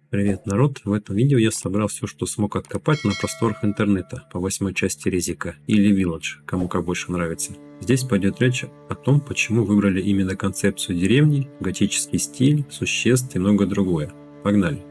Привет, народ! В этом видео я собрал все, что смог откопать на просторах интернета по восьмой части Резика или Village, кому как больше нравится. Здесь пойдет речь о том, почему выбрали именно концепцию деревни, готический стиль, существ и многое другое. Погнали!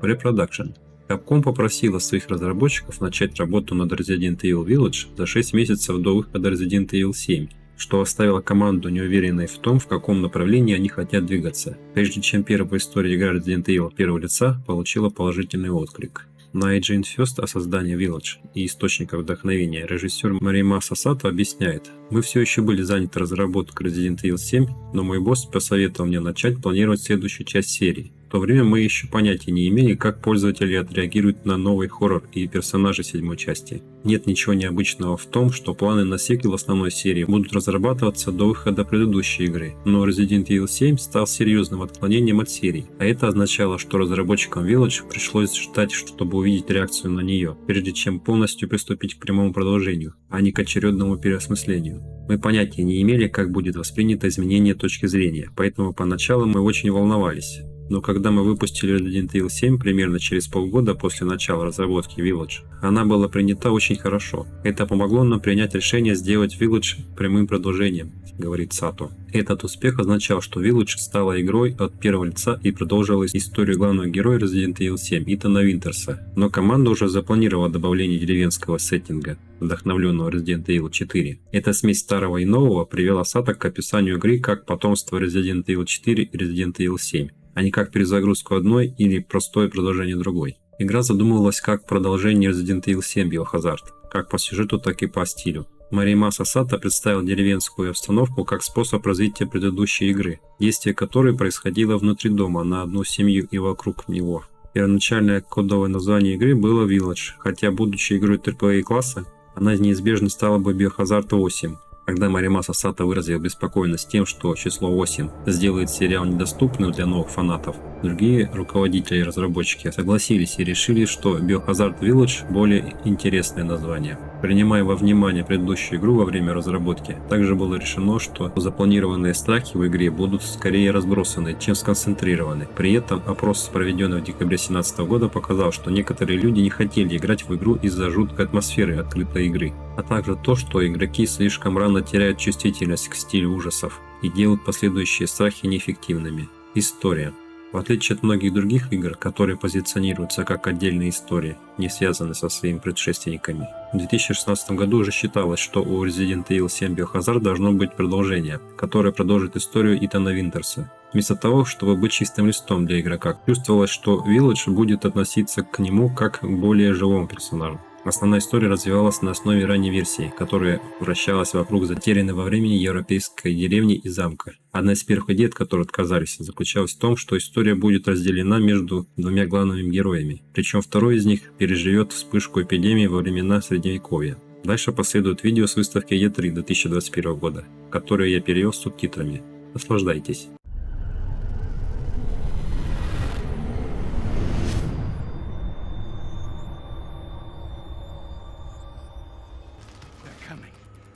Препродакшн. Кому попросила своих разработчиков начать работу над Resident Evil Village за 6 месяцев до выхода Resident Evil 7, что оставило команду неуверенной в том, в каком направлении они хотят двигаться, прежде чем первая в истории игра Resident Evil первого лица получила положительный отклик. На Agent First о создании Village и источниках вдохновения режиссер Маримаса Сато объясняет: «Мы все еще были заняты разработкой Resident Evil 7, но мой босс посоветовал мне начать планировать следующую часть серии. В то время мы еще понятия не имели, как пользователи отреагируют на новый хоррор и персонажей седьмой части. Нет ничего необычного в том, что планы на сиквел основной серии будут разрабатываться до выхода предыдущей игры, но Resident Evil 7 стал серьезным отклонением от серии, а это означало, что разработчикам Village пришлось ждать, чтобы увидеть реакцию на нее, прежде чем полностью приступить к прямому продолжению, а не к очередному переосмыслению. Мы понятия не имели, как будет воспринято изменение точки зрения, поэтому поначалу мы очень волновались. Но когда мы выпустили Resident Evil 7 примерно через полгода после начала разработки Village, она была принята очень хорошо. Это помогло нам принять решение сделать Village прямым продолжением», — говорит Сато. Этот успех означал, что Village стала игрой от первого лица и продолжила историю главного героя Resident Evil 7 Итана Винтерса. Но команда уже запланировала добавление деревенского сеттинга, вдохновленного Resident Evil 4. Эта смесь старого и нового привела Сато к описанию игры как потомство Resident Evil 4 и Resident Evil 7. А не как перезагрузку одной или простое продолжение другой. Игра задумывалась как продолжение Resident Evil 7 Biohazard, как по сюжету, так и по стилю. Маримаса Сато представил деревенскую обстановку как способ развития предыдущей игры, действие которой происходило внутри дома, на одну семью и вокруг него. Первоначальное кодовое название игры было Village, хотя будучи игрой AAA класса, она неизбежно стала бы Biohazard 8. Когда Маримаса Сато выразил беспокойность тем, что число 8 сделает сериал недоступным для новых фанатов, другие руководители и разработчики согласились и решили, что Biohazard Village более интересное название. Принимая во внимание предыдущую игру во время разработки, также было решено, что запланированные страхи в игре будут скорее разбросаны, чем сконцентрированы. При этом опрос, проведенный в декабре 2017 года, показал, что некоторые люди не хотели играть в игру из-за жуткой атмосферы открытой игры, а также то, что игроки слишком рано теряют чувствительность к стилю ужасов и делают последующие страхи неэффективными. История. В отличие от многих других игр, которые позиционируются как отдельные истории, не связанные со своими предшественниками, в 2016 году уже считалось, что у Resident Evil 7 Biohazard должно быть продолжение, которое продолжит историю Итана Винтерса. Вместо того, чтобы быть чистым листом для игрока, чувствовалось, что Village будет относиться к нему как к более живому персонажу. Основная история развивалась на основе ранней версии, которая вращалась вокруг затерянной во времени европейской деревни и замка. Одна из первых идей, от которой отказались, заключалась в том, что история будет разделена между двумя главными героями, причем второй из них переживет вспышку эпидемии во времена Средневековья. Дальше последует видео с выставки E3 2021 года, которое я перевел с субтитрами. Наслаждайтесь!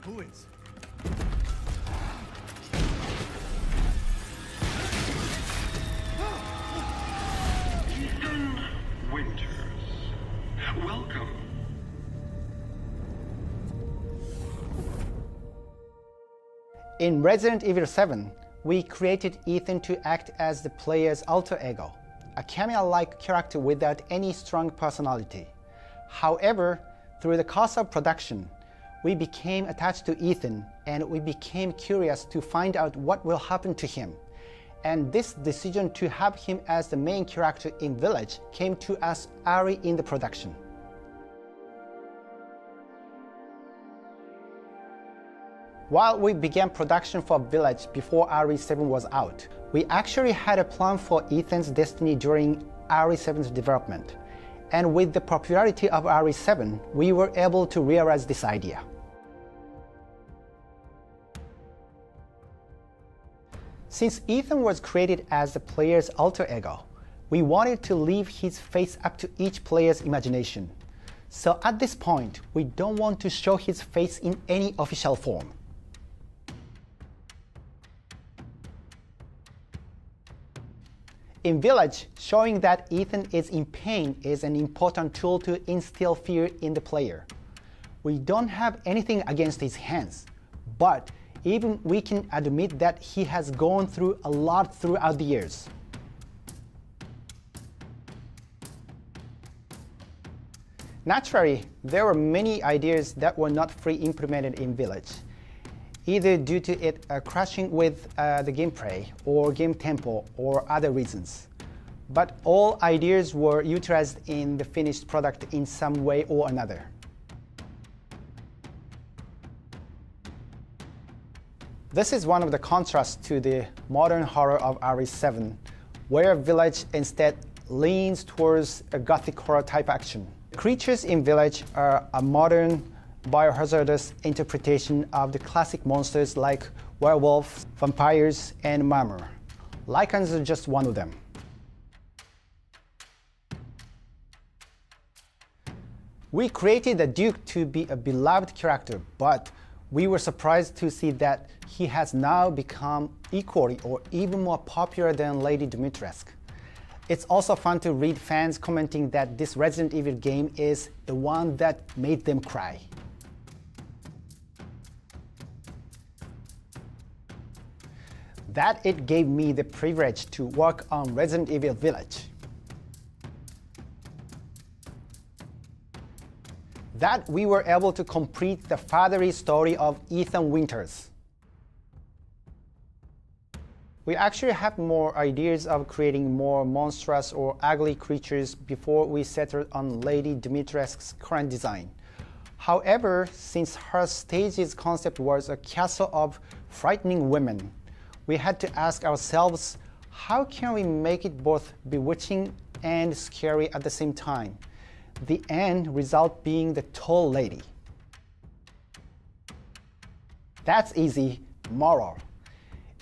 Who is? Ethan Winters. Welcome. In Resident Evil 7, we created Ethan to act as the player's alter ego, a cameo-like character without any strong personality. However, through the course of production, we became attached to Ethan and we became curious to find out what will happen to him. And this decision to have him as the main character in Village came to us early in the production. While we began production for Village before RE7 was out, we actually had a plan for Ethan's destiny during RE7's development. And with the popularity of RE7, we were able to realize this idea. Since Ethan was created as the player's alter ego, we wanted to leave his face up to each player's imagination. So at this point, we don't want to show his face in any official form. In Village, showing that Ethan is in pain is an important tool to instill fear in the player. We don't have anything against his hands, but even we can admit that he has gone through a lot throughout the years. Naturally, there were many ideas that were not fully implemented in Village, either due to it crashing with the gameplay or game tempo or other reasons. But all ideas were utilized in the finished product in some way or another. This is one of the contrasts to the modern horror of RE7, where Village instead leans towards a gothic horror type action. Creatures in Village are a modern, biohazardous interpretation of the classic monsters like werewolves, vampires, and murmur. Lycans are just one of them. We created the Duke to be a beloved character, but we were surprised to see that he has now become equally or even more popular than Lady Dimitrescu. It's also fun to read fans commenting that this Resident Evil game is the one that made them cry. That it gave me the privilege to work on Resident Evil Village. That we were able to complete the fatherly story of Ethan Winters. We actually have more ideas of creating more monstrous or ugly creatures before we settled on Lady Dimitrescu's current design. However, since her stage's concept was a castle of frightening women, we had to ask ourselves, how can we make it both bewitching and scary at the same time? The end result being the tall lady. That's easy, moral.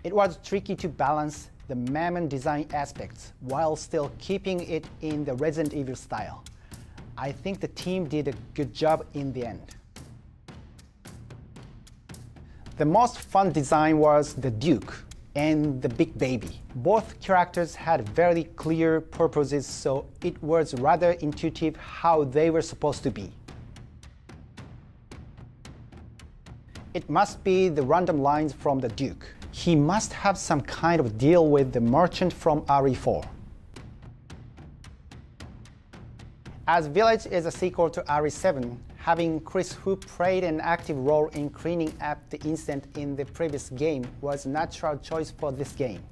It was tricky to balance the mammon design aspects while still keeping it in the Resident Evil style. I think the team did a good job in the end. The most fun design was the Duke and the Big Baby. Both characters had very clear purposes, so it was rather intuitive how they were supposed to be. It must be the random lines from the Duke. He must have some kind of deal with the merchant from RE4. As Village is a sequel to RE7, having Chris, who played an active role in cleaning up the incident in the previous game, was a natural choice for this game.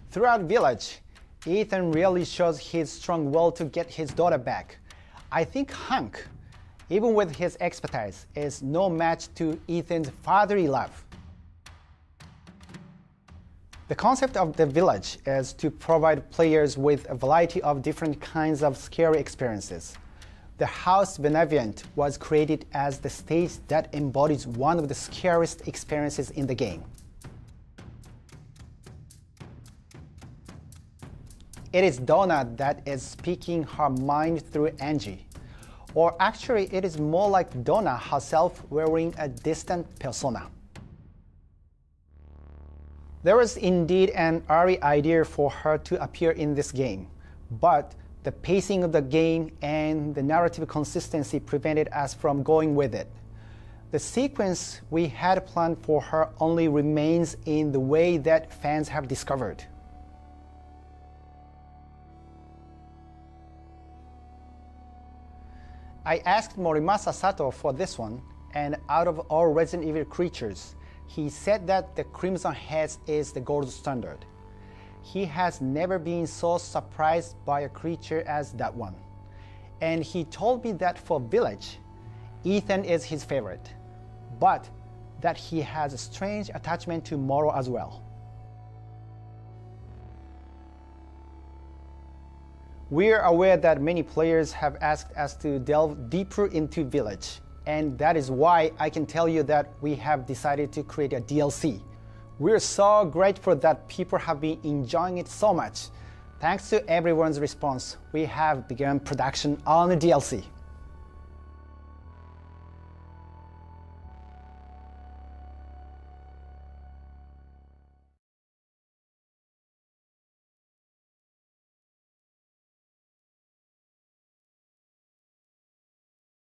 Throughout Village, Ethan really shows his strong will to get his daughter back. I think Hank, even with his expertise, is no match to Ethan's fatherly love. The concept of the Village is to provide players with a variety of different kinds of scary experiences. The House Benevolent was created as the stage that embodies one of the scariest experiences in the game. It is Donna that is speaking her mind through Angie. Or actually, it is more like Donna herself wearing a distant persona. There was indeed an early idea for her to appear in this game, but the pacing of the game and the narrative consistency prevented us from going with it. The sequence we had planned for her only remains in the way that fans have discovered. I asked Morimasa Sato for this one, and out of all Resident Evil creatures, he said that the Crimson Heads is the gold standard. He has never been so surprised by a creature as that one. And he told me that for Village, Ethan is his favorite, but that he has a strange attachment to Moro as well. We are aware that many players have asked us to delve deeper into Village, and that is why I can tell you that we have decided to create a DLC. We're so grateful that people have been enjoying it so much. Thanks to everyone's response, we have begun production on the DLC.